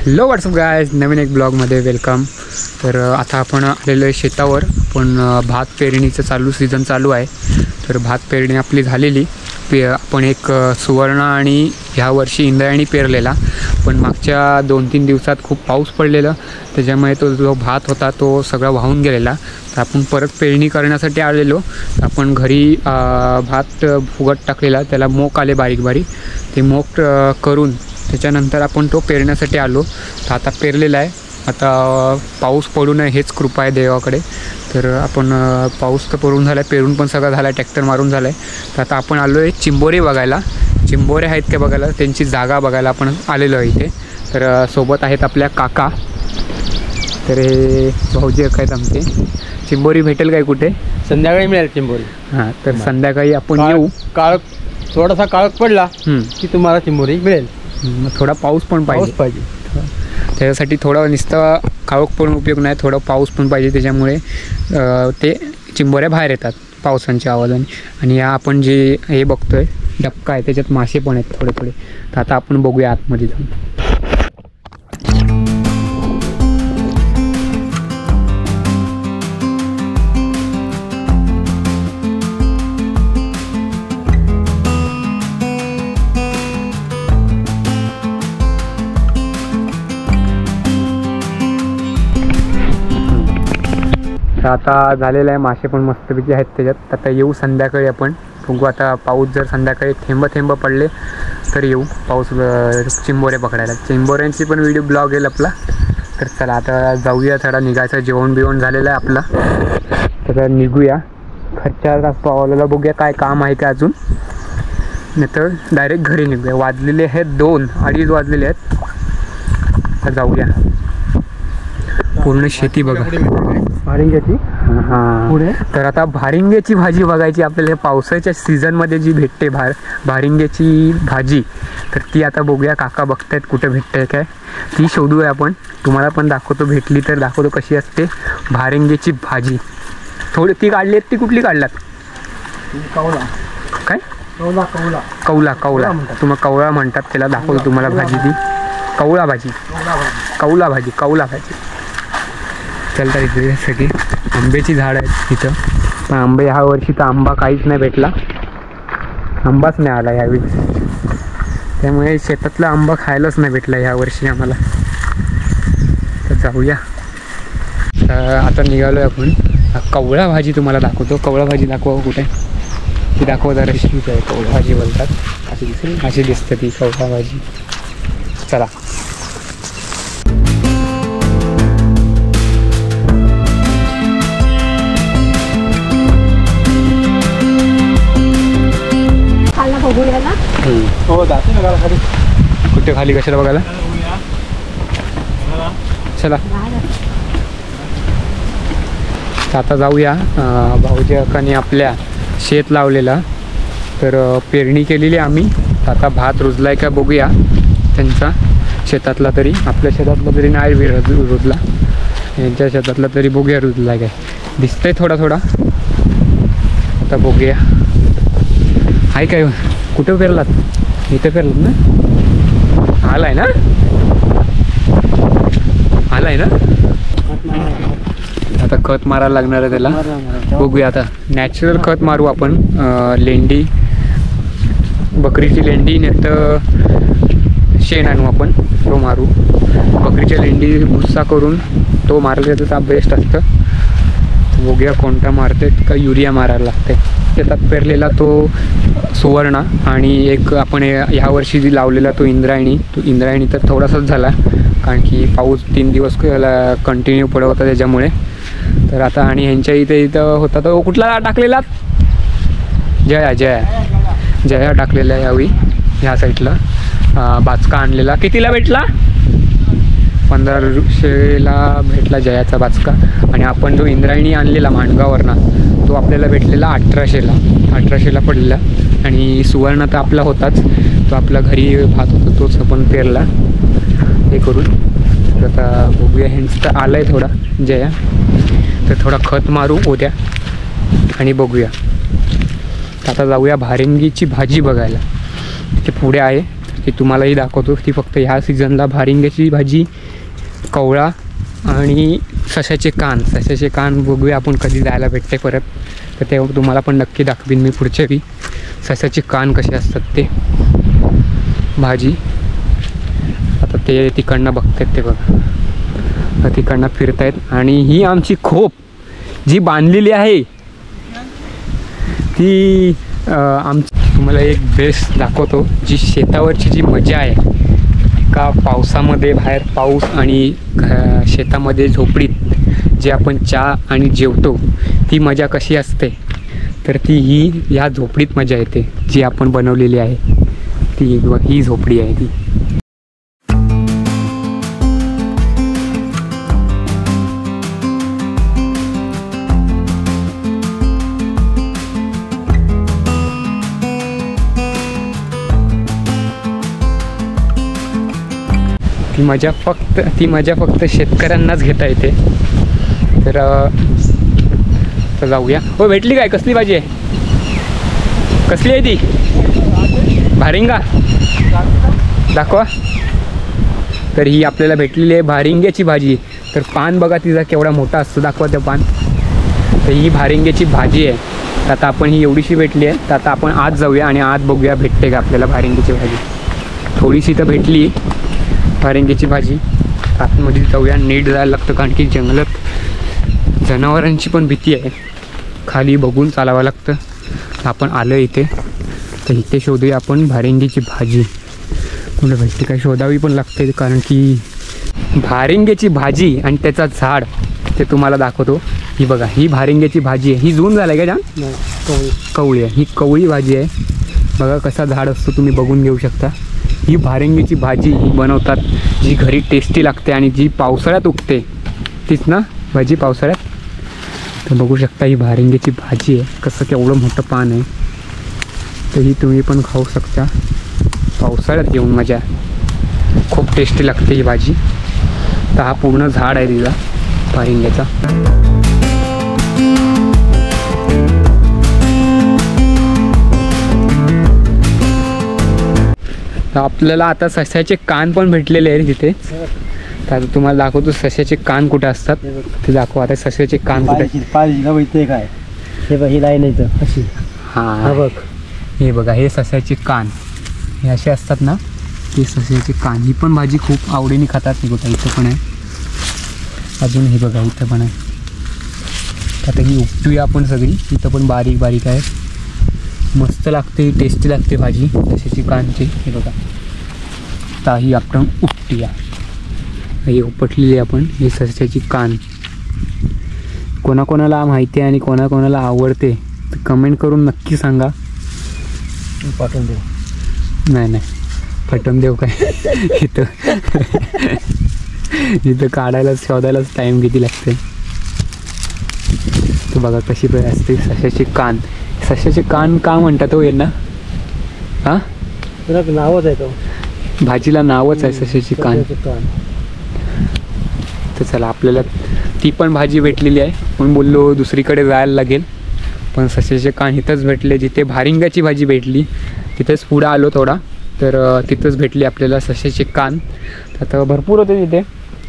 Hello WhatsApp guys, नवीन एक ब्लॉगमध्ये welcome. तर आता आपण आलेलो आहे शेतावर, पण भात पेरणीचं सीझन चालू आहे। तर भात पेरणी आपली झालेली, आपण एक सुवर्ण आणि ह्या वर्षी इंद्रायणी पेरलेला, पण मागच्या 2-3 दिवसात खूप पाऊस पडलेला, त्याच्यामुळे तो जो भात होता तो सगळा वाहून गेलेला। तर आपण परत पेरणी करण्यासाठी आलेलो। आपण घरी भात फुगत टाकलेला, त्याला मोक आले बारीक बारीक, ते मोक करून त्याच्यानंतर आपण तो पेरण्यासाठी आलो। तर आता पेरलेला आहे। आता पाऊस पडू नये हेच कृपा आहे देवाकडे। तर आपण पाऊस तर पडून झाला आहे, पेरून पण सगळं झालं आहे, ट्रॅक्टर मारून झालं आहे। तर आता आपण आलो आहे चिंबोरी बघायला। चिंबोरे आहेत का बघायला, त्यांची जागा बघायला आपण आलेलो आहे इथे। तर सोबत आहेत आपल्या काका, तर हे भाऊजी आहेत आमचे। चिंबोरी भेटेल काय कुठे? संध्याकाळी मिळेल चिंबोरी। हां, तर संध्याकाळी आपण येऊ। थोडासा काळोख पडला की तुम्हाला चिंबोरी मिळेल। थोडा पाऊस पण पाहिजे। त्याच्यासाठी थोडा नुसता काळोख पण उपयोग नाही, थोडा पाऊस पण पाहिजे। त्याच्यामुळे ते चिंबोऱ्या बाहेर येतात पावसांच्या आवाजाने। आणि या आपण जे हे बघतोय डबका आहे, त्याच्यात मासे पण आहेत थोडे थोडे। तर आता आपण बघूया आतमध्ये जाऊन। आता झालेलं आहे, मासे पण मस्तपैकी आहेत त्याच्यात। आता येऊ संध्याकाळी आपण बघू। आता पाऊस जर संध्याकाळी थेंब पडले तर येऊ पाऊस चिंबोऱ्या पकडायला। चिंबोऱ्यांची पण व्हिडिओ ब्लॉग येईल आपला। तर चला आता जाऊया, थोडा निघायचं, जेवण बिवण झालेलं आहे आपला। तर निघूया, 4 तास पावलेला बघूया काय काम आहे का अजून, नाही तर डायरेक्ट घरी निघूया। वाजलेले आहेत 2-2:30 वाजलेले आहेत। तर जाऊया। पूर्ण शेती बघा भारिंग्याची। हां, तर आता भारिंग्याची भाजी बघायची आपल्याला। पावसाच्या सीझनमध्ये जी भेटते भारिंग्याची भाजी, तर ती आता बघूया। काका बघतायत कुठे भेटते काय, ती शोधूया आपण। तुम्हाला पण दाखवतो, भेटली तर दाखवतो कशी असते भारिंग्याची भाजी। थोडी ती काढली आहेत, ती कुठली काढलात? कौला। काय? कौला कौला कौला कौला तुम्हाला कौला म्हणतात, त्याला दाखवतो तुम्हाला भाजी ती। कौला भाजी, कौला भाजी, कौला भाजी। चलता इथे सगळी आंब्याची झाड आहेत तिथं, पण आंबे ह्या वर्षी तर आंबा काहीच नाही भेटला, आंबाच नाही आला ह्यावेळी। त्यामुळे शेतातला आंबा खायलाच नाही भेटला ह्या वर्षी आम्हाला। तर जाऊया। तर आता निघालो आहे आपण। कवळा भाजी तुम्हाला दाखवतो। कवळा भाजी दाखवा कुठे, ती दाखवा जरा। ठीक आहे, कवळा भाजी बोलतात, अशी दिसते ती कवळा भाजी। चला हो, जाते ना खाली। कुठे खाली, कशाला बघायला? चला आता जाऊया। भाऊजी अकाने आपल्या शेत लावलेला, तर पेरणी केलेली आम्ही। आता भात रुजलाय का बघूया त्यांचा शेतातला, तरी आपल्या शेतातला तरी नाही रुजला, यांच्या शेतातला तरी बघूया रुजलाय काय। दिसतंय थोडा थोडा, आता बघूया। आहे काय? कुठं पेरलात? इथं पेरलात ना? आलाय ना, आलाय ना। आता खत मारायला लागणार आहे त्याला, बघूया आता। नॅचरल खत मारू आपण, लेंडी, बकरीची लेंडी, नाही तर शेण आणू आपण, तो मारू। बकरीच्या लेंडी भुस्सा करून तो मारला तर बेस्ट असतं। बघूया कोणता मारते का युरिया मारायला लागते। शेतात पेरलेला तो सुवर्ण, आणि एक आपण ह्या वर्षी जी लावलेला तो इंद्रायणी। तो इंद्रायणी तर थोडासाच झाला, कारण की पाऊस 3 दिवस कंटिन्यू पडत होता त्याच्यामुळे। तर आता आणि ह्यांच्या इथं होता तो कुठला टाकलेला? जया टाकलेला यावेळी ह्या साईडला। बाचका आणलेला, कितीला भेटला? 1500ला भेटला जयाचा बाचका। आणि आपण जो इंद्रायणी आणलेला माणगावरना, तो आपल्याला भेटलेला 1800ला पडलेला। आणि सुवर्ण तर आपला होताच, तो आपला घरी भात होता, तोच आपण पेरला हे करून। तर आता बघूया, ह्यांचं तर आलं आहे थोडा जया, तर थोडा खत मारू उद्या आणि बघूया। आता जाऊया भारिंगीची भाजी बघायला, ते पुढे आहे, ती तुम्हालाही दाखवतो. ती फक्त ह्या सीझनला भारिंग्याची भाजी, कवळा आणि सशाचे कान बघूया आपण कधी जायला भेटते परत. तर तेव्हा तुम्हाला पण नक्की दाखवीन मी पुढच्या वेळी सशाचे कान कसे असतात ते भाजी. आता ते तिकडनं बघतायत ते बघा, तिकडनं फिरतायत. आणि ही आमची खोप जी बांधलेली आहे ती तुम्हाला एक बेस्ट दाखवतो. जी शेतावरची जी मजा आहे, एका पावसामध्ये बाहेर पाऊस आणि शेतामध्ये झोपडीत जे आपण चहा आणि जेवतो ती मजा कशी असते, तर ती ह्या झोपडीत मजा येते जी आपण बनवलेली आहे. ही झोपडी आहे ती. ती मजा फक्त शेतकऱ्यांनाच घेता येते. तर जाऊया. हो, भेटली काय? कसली भाजी आहे? कसली आहे ती? भारिंगा दाखवा. तर ही आपल्याला भेटलेली आहे भारिंग्याची भाजी. तर पान बघा तिचा केवढा मोठा असतो, दाखवा ते पान. तर ही भारिंग्याची भाजी आहे. तर आता आपण ही एवढीशी भेटली आहे, तर आता आपण आत जाऊया आणि आत बघूया भेटते का आपल्याला भारिंग्याची भाजी. थोडीशी तर भेटली भारिंग्याची भाजी. आतमध्ये जाऊया, नीट जायला लागतं कारण की जंगलात जनावरांची पण भीती आहे, खाली बघून चालावं लागतं. आपण आलं इथे, तर इथे शोधूया आपण भारिंग्याची भाजी. कुठं भेटते काय शोधावी पण लागते, कारण की भारिंग्याची भाजी आणि त्याचा झाड ते तुम्हाला दाखवतो. ही बघा, ही भारिंग्याची भाजी आहे. ही जून झालं आहे का जाम? कवळी आहे. ही कवळी भाजी आहे. बघा कसा झाड असतो, तुम्ही बघून घेऊ शकता. ही भारिंग्याची भाजी बनवतात, जी घरी टेस्टी लागते आणि जी पावसाळ्यात उगते तीच ना भाजी पावसाळ्यात. तर बघू शकता ही भारिंग्याची भाजी आहे. कसं केवढं मोठं पान आहे. तर ही तुम्ही पण खाऊ शकता पावसाळ्यात घेऊन. मजा खूप टेस्टी लागते ही भाजी. तर हा पूर्ण झाड आहे तिचा भारिंग्याचा. तर आपल्याला आता सश्याचे कान पण भेटलेले आहेत तिथे. तर आता तुम्हाला दाखवतो सश्याचे कान कुठे असतात ते दाखवा. आता सश्याचे कान कुठे काय हे लाईन आहे अशी. हां बघ, हे बघा, हे सश्याचे कान हे असे असतात ना, ते सश्याचे कान. ही पण भाजी खूप आवडीने खातात. ही बघा इथं पण आहे अजून. हे बघा इथं पण आहे. आता ही उपटूया आपण सगळी. इथं पण बारीक बारीक आहे. मस्त लागते, टेस्टी लागते भाजी सश्याची कानची. हे बघा, आता ही आपण उपटूया. ही उपटलेली आपण ही सश्याची कान. कोणाकोणाला माहिती आहे आणि कोणाकोणाला आवडते तर कमेंट करून नक्की सांगा. पाठवून देऊ. नाही पाठवून देऊ काय? इथं काढायलाच शोधायलाच टाईम किती लागते. तर बघा कशी असते सश्याची कान. सश्याचे कान का म्हणतात हो यांना? हां, नावच आहे तो, भाजीला नावच आहे सश्याची कान. तर चला, आपल्याला ती पण भाजी भेटलेली आहे. म्हणून बोललो दुसरीकडे जायला लागेल, पण सश्याचे कान इथंच भेटले. जिथे भारिंग्याची भाजी भेटली तिथेच पुढं आलो थोडा, तर तिथंच भेटली आपल्याला सश्याचे कान. आता भरपूर होते तिथे,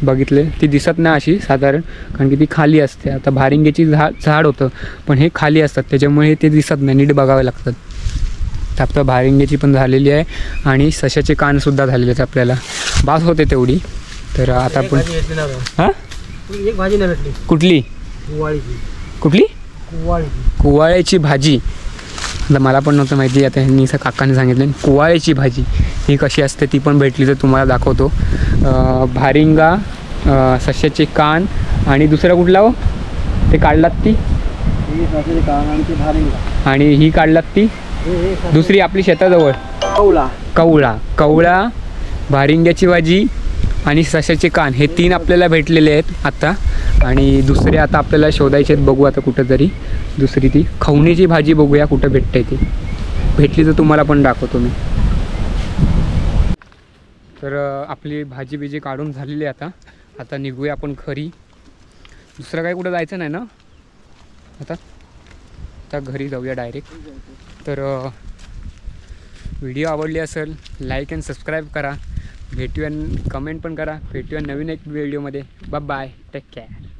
बघितले. ती दिसत नाही अशी साधारण, कारण की ती खाली असते. आता भारिंग्याची झाड होतं, पण हे खाली असतात त्याच्यामुळे ते दिसत नाही, नीट बघावे लागतात. तर आपलं भारिंग्याची पण झालेली आहे आणि सश्याचे कानसुद्धा झालेले आहेत. आपल्याला बास होते तेवढी. तर आता आपण हां, एक भाजी नाही भेटली. कुठली? कुठली? कुवाळ्याची भाजी. आता मला पण नव्हतं माहिती, आता ह्यांनी काकाने सांगितलं. कुवाळ्याची भाजी ही कशी असते ती पण भेटली तर तुम्हाला दाखवतो. भारिंगा, सश्याचे कान आणि दुसरा कुठला हो ते काढलात ती? आणि ही काढलात ती दुसरी आपली शेताजवळ कवळा, भारिंग्याची भाजी आणि सश्याचे कान. हे 3 आपल्याला भेटलेले आहेत आता. आणि दुसरे आता आपल्याला शोधायचे आहेत. बघू आता कुठं तरी दुसरी ती खवणीची भाजी बघूया कुठं भेटते. ती भेटली तर तुम्हाला पण दाखवतो मी. तर आपली भाजी बिजी काढून झालेली आहे. आता निघूया आपण घरी. दुसरं काही कुठं जायचं नाही ना आता घरी जाऊया डायरेक्ट. तर व्हिडिओ आवडली असेल लाईक अँड सबस्क्राईब करा. भेटूया, कमेंट पण करा. भेटूया नवीन एक व्हिडिओमध्ये. Bye take care.